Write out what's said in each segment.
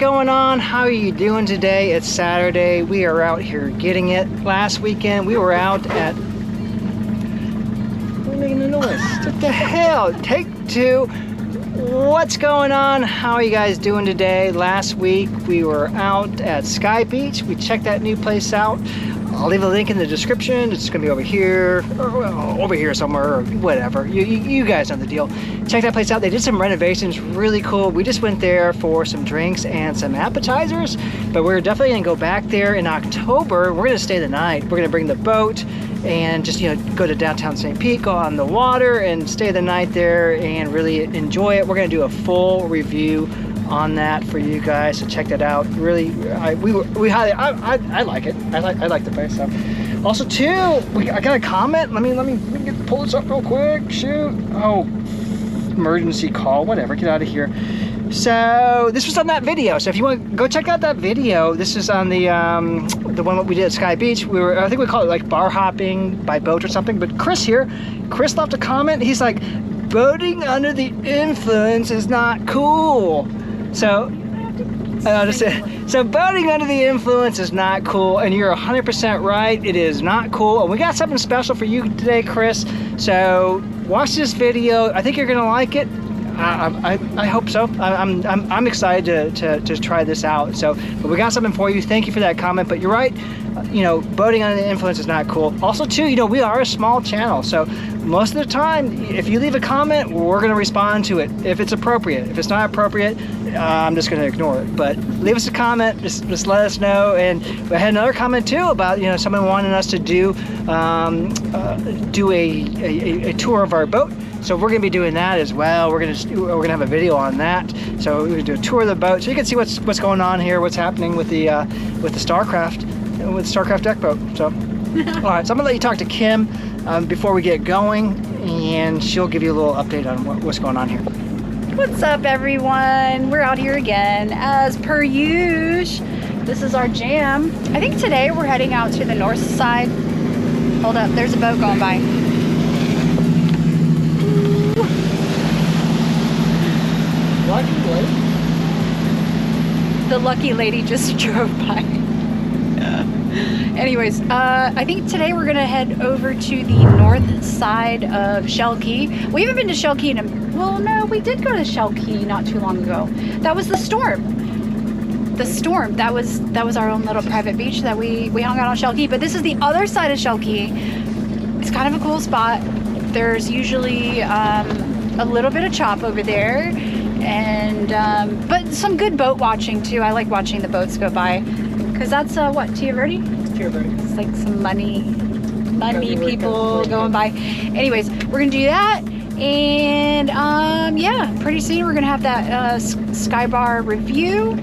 going on? How are you doing today? It's Saturday. We are out here getting it. Last weekend we were out at... What are you making a noise? What the hell? Take two. What's going on? How are you guys doing today? Last week we were out at SkyBeach. We checked that new place out. I'll leave a link in the description. It's gonna be over here, or well, over here somewhere, or whatever. You guys know the deal. Check that place out. They did some renovations, really cool. We just went there for some drinks and some appetizers, but we're definitely gonna go back there in October. We're gonna stay the night. We're gonna bring the boat and just, go to downtown St. Pete, go on the water and stay the night there and really enjoy it. We're gonna do a full review on that for you guys, so check that out. Really, I like it. I like the place. So, also too, I got a comment. Let me pull this up real quick. Shoot. Oh, emergency call. Whatever. Get out of here. So this was on that video. So if you want to go check out that video, this is on the one that we did at SkyBeach. I think we call it like bar hopping by boat or something. But Chris left a comment. He's like, boating under the influence is not cool. So boating under the influence is not cool, and you're 100% right. It is not cool, and we got something special for you today, Chris. So watch this video. I think you're gonna like it. I hope so. I'm excited to try this out. So, but we got something for you. Thank you for that comment. But you're right. Boating under the influence is not cool. Also, too, we are a small channel, so most of the time, if you leave a comment, we're gonna respond to it if it's appropriate. If it's not appropriate, I'm just gonna ignore it. But leave us a comment. Just let us know. And we had another comment too about someone wanting us to do a tour of our boat. So we're gonna be doing that as well. We're gonna have a video on that. So we're gonna do a tour of the boat, so you can see what's going on here, what's happening with the Starcraft, with Starcraft deck boat. So, all right. So I'm gonna let you talk to Kim before we get going, and she'll give you a little update on what's going on here. What's up, everyone? We're out here again, as per usual. This is our jam. I think today we're heading out to the north side. Hold up, there's a boat going by. Lucky lady. The lucky lady just drove by. Anyways, I think today we're gonna head over to the north side of Shell Key. We haven't been to Shell Key well, no, we did go to Shell Key not too long ago. That was the Storm. The Storm. That was our own little private beach that we hung out on Shell Key. But this is the other side of Shell Key. It's kind of a cool spot. There's usually a little bit of chop over there. And but some good boat watching too. I like watching the boats go by, because that's what, Terra Verde? Terra Verde. It's like some money people going by. Anyways, we're gonna do that, and yeah, pretty soon we're gonna have that Skybar review.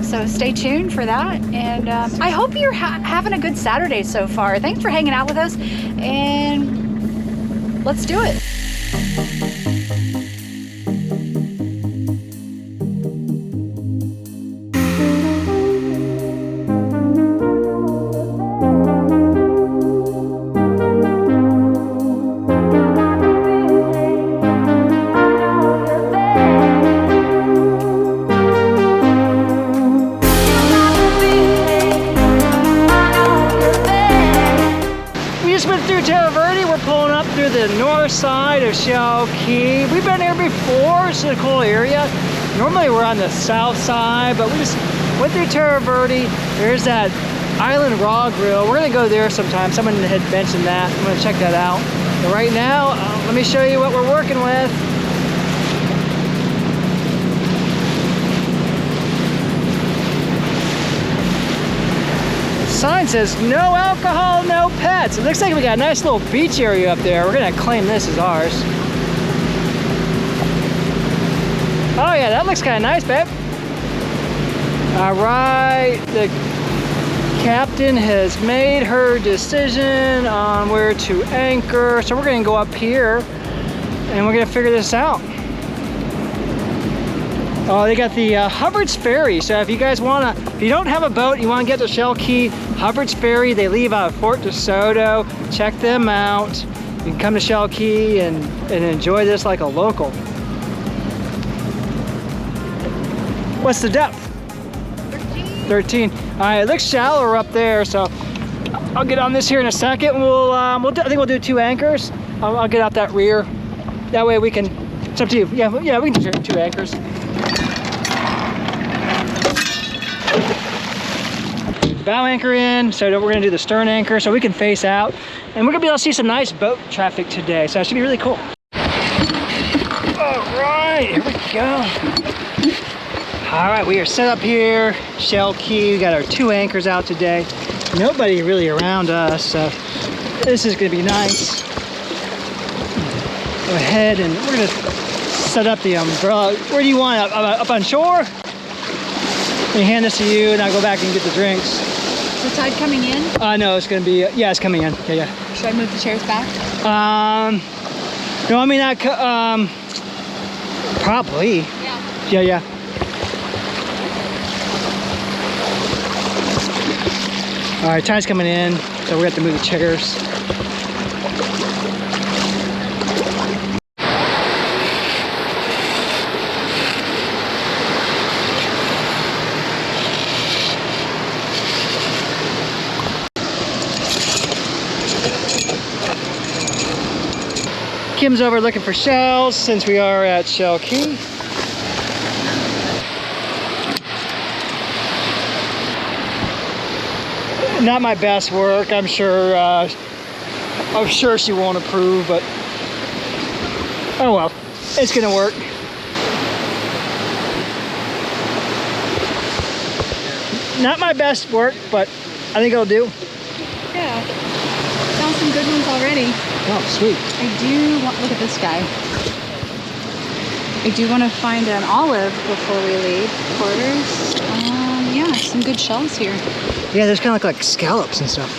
So stay tuned for that, and I hope you're having a good Saturday so far. Thanks for hanging out with us, and let's do it. Terra Verde, we're pulling up through the north side of Shell Key. We've been here before. It's a cool area. Normally we're on the south side, but we just went through Terra Verde. There's that Island Raw Grill. We're gonna go there sometime. Someone had mentioned that. I'm gonna check that out. But right now, let me show you what we're working with. Sign says no alcohol, no pets. It looks like we got a nice little beach area up there. We're gonna claim this as ours. Oh yeah, that looks kind of nice, babe. All right, the captain has made her decision on where to anchor. So we're gonna go up here and we're gonna figure this out. Oh, they got the Hubbard's Ferry. So if you guys if you don't have a boat, you want to get to Shell Key, Hubbard's Ferry, they leave out of Fort DeSoto. Check them out. You can come to Shell Key and enjoy this like a local. What's the depth? 13. All right, it looks shallower up there, so I'll get on this here in a second. I think we'll do 2 anchors. I'll get out that rear. That way we can, it's up to you. Yeah, we can do 2 anchors. Bow anchor in, so we're gonna do the stern anchor so we can face out. And we're gonna be able to see some nice boat traffic today, so it should be really cool. All right, here we go. All right, we are set up here, Shell Key. We got our 2 anchors out today. Nobody really around us, so this is gonna be nice. Go ahead and we're gonna set up the umbrella. Where do you want it? Up on shore? Let me hand this to you and I'll go back and get the drinks. The tide coming in? No, it's gonna be, yeah, it's coming in. Yeah. Should I move the chairs back? No, I mean, probably. Yeah. All right, tide's coming in, so we have to move the chairs. Kim's over looking for shells since we are at Shell Key. Not my best work, I'm sure she won't approve, but oh well, it's gonna work. Not my best work, but I think it'll do. Yeah, found some good ones already. Oh, sweet. I do want, look at this guy. I do want to find an olive before we leave quarters. Yeah, some good shells here. Yeah, there's kind of like scallops and stuff.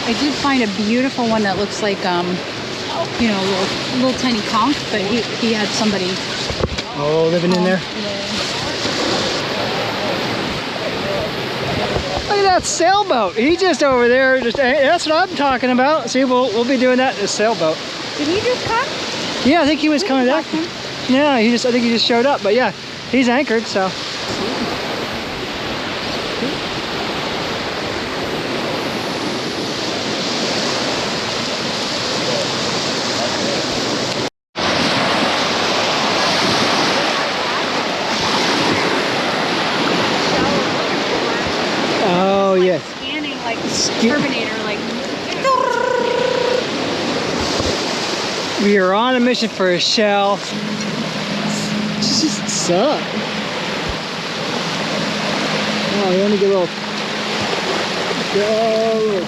I did find a beautiful one that looks like, you know, a little tiny conch, but he had somebody. Oh, living in there? Yeah. Look at that sailboat. He's just over there. That's what I'm talking about. See, we'll be doing that in a sailboat. Did he just come? Yeah, I think he was coming back. Yeah, I think he just showed up. But yeah, he's anchored, so. Oh yeah. Scanning like Terminator, like. We are on a mission for a shell. Just suck. Oh, you only get a little. Go.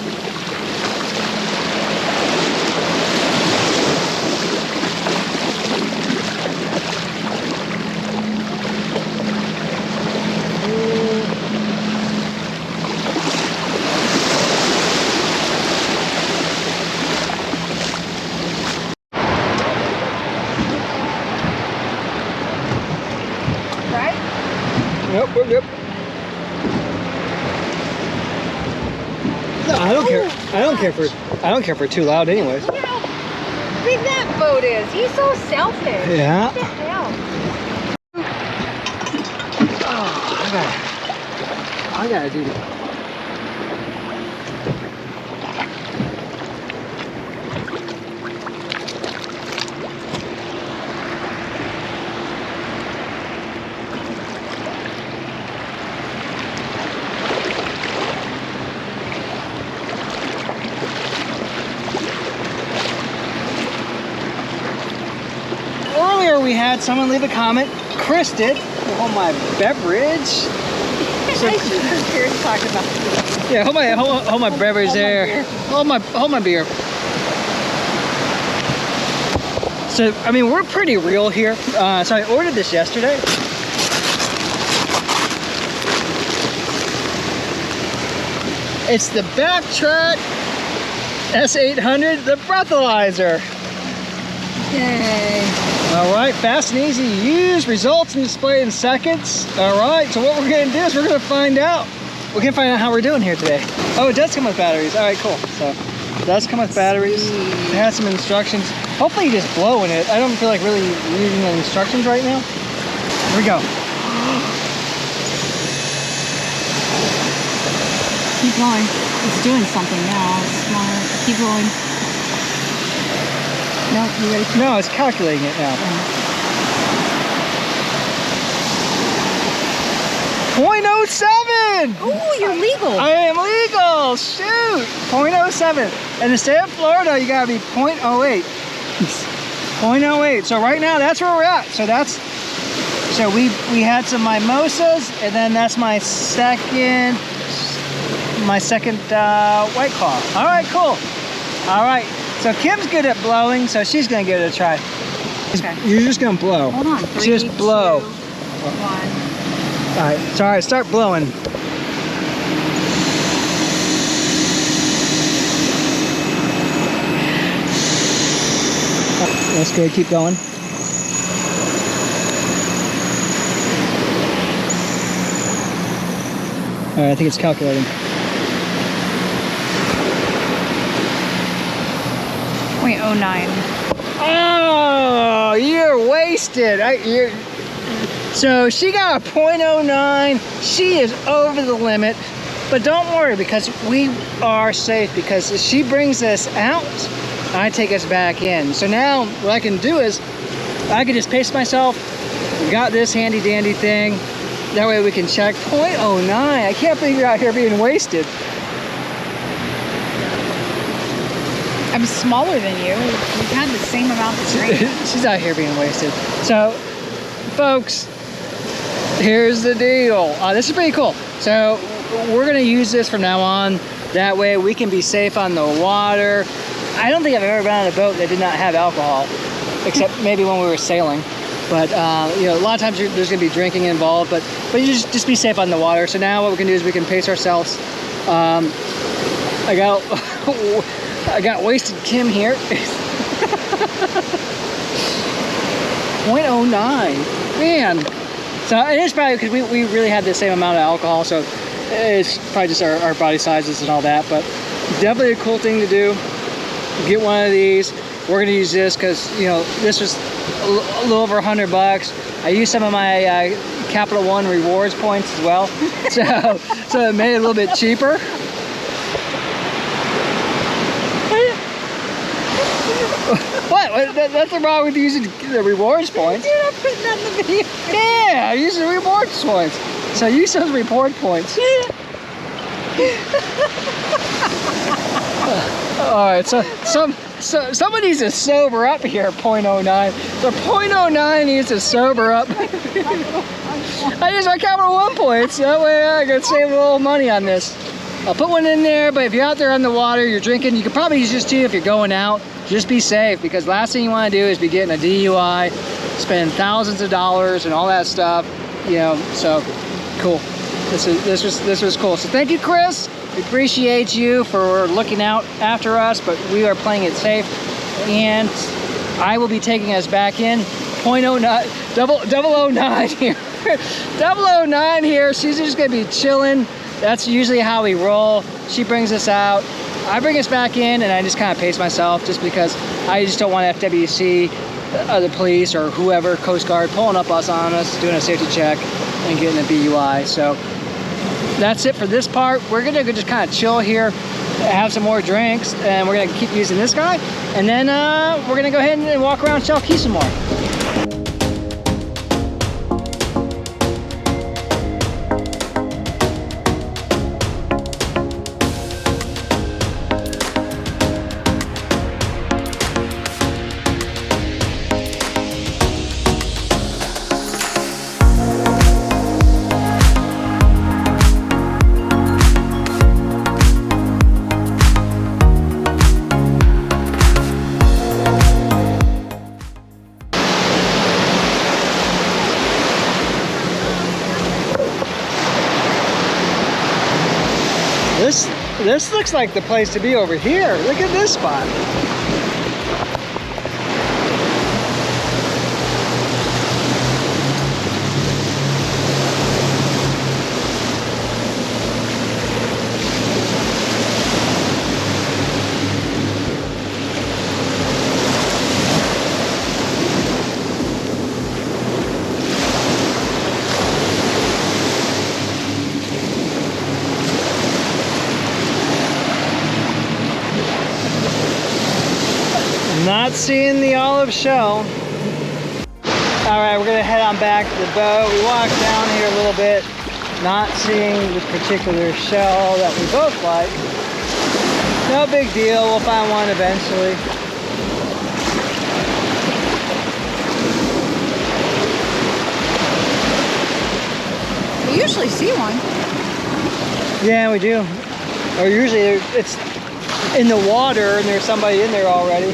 Nope, we're good. No, I don't care. I don't care for too loud anyways. Look how big that boat is. He's so selfish. Yeah. What the hell? Oh, I gotta do that. We had someone leave a comment. Chris did on my beverage. So, I should have heard talking about this. Yeah, hold my beverage there. Hold my beer. So I mean, we're pretty real here. So I ordered this yesterday. It's the Backtrack S800, the breathalyzer. Yay. All right, fast and easy to use, results and display in seconds. All right, so what we're gonna do is we're gonna find out. We're gonna find out how we're doing here today. Oh, it does come with batteries. All right, cool. So it does come with batteries. It has some instructions. Hopefully you just blow in it. I don't feel like really reading the instructions right now. Here we go. Keep going. It's doing something now. Smart. Keep going. No, you ready? No, it's calculating it now. 0.07! Oh, you're legal. I am legal. Shoot, 0.07. In the state of Florida, you gotta be 0.08. 0.08. So right now, that's where we're at. So we had some mimosas, and then that's my second White Claw. All right, cool. All right. So Kim's good at blowing, so she's gonna give it a try. Okay. You're just gonna blow. Hold on. 3, just blow. 2, 1. All right. So, all right. Start blowing. That's good. Keep going. All right. I think it's calculating. 0.09. Oh, you're wasted. So she got a 0.09. She is over the limit. But don't worry, because we are safe, because she brings us out, I take us back in. So now what I can do is I can just pace myself. We got this handy dandy thing. That way we can check 0.09. I can't believe you're out here being wasted. I'm smaller than you. We've had the same amount of training. She's out here being wasted. So, folks, here's the deal. This is pretty cool. So, we're gonna use this from now on. That way we can be safe on the water. I don't think I've ever been on a boat that did not have alcohol, except maybe when we were sailing. But you know, a lot of times there's gonna be drinking involved, but you just be safe on the water. So now what we can do is we can pace ourselves. I got wasted Kim here. 0.09, man. So it is probably because we really had the same amount of alcohol, so it's probably just our body sizes and all that. But definitely a cool thing to do. Get one of these. We're gonna use this because, you know, this was a little over $100. I used some of my Capital One rewards points as well, so it made it a little bit cheaper. What? Nothing wrong with using the rewards points. You're not putting that in the video. Yeah, I use the rewards points. So use those reward points. All right, so somebody needs to sober up here. 0.09. So 0.09 needs to sober up. I use my Capital One points. That way I can save a little money on this. I'll put one in there, but if you're out there on the water, you're drinking, you could probably use this too if you're going out. Just be safe, because last thing you want to do is be getting a DUI, spending thousands of dollars and all that stuff. You know, so cool. This was cool. So thank you, Chris. We appreciate you for looking out after us, but we are playing it safe, and I will be taking us back in. 0.09 009 here. 009 here. She's just gonna be chilling. That's usually how we roll. She brings us out. I bring us back in, and I just kind of pace myself, just because I just don't want FWC, the police, or whoever, Coast Guard, pulling up on us, doing a safety check, and getting a BUI. So that's it for this part. We're gonna just kind of chill here, have some more drinks, and we're gonna keep using this guy, and then we're gonna go ahead and walk around Shell Key some more. This looks like the place to be over here. Look at this spot. Not seeing the olive shell. All right, we're gonna head on back to the boat. We walked down here a little bit, not seeing the particular shell that we both like. No big deal, we'll find one eventually. We usually see one. Yeah, we do. Or usually it's in the water and there's somebody in there already.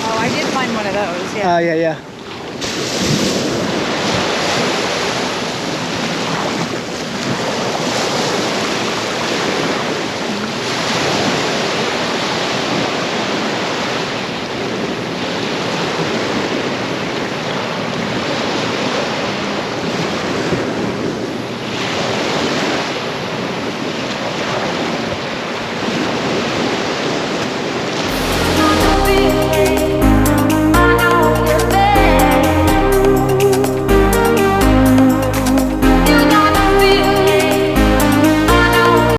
Oh, I did find one of those, yeah. Oh, yeah.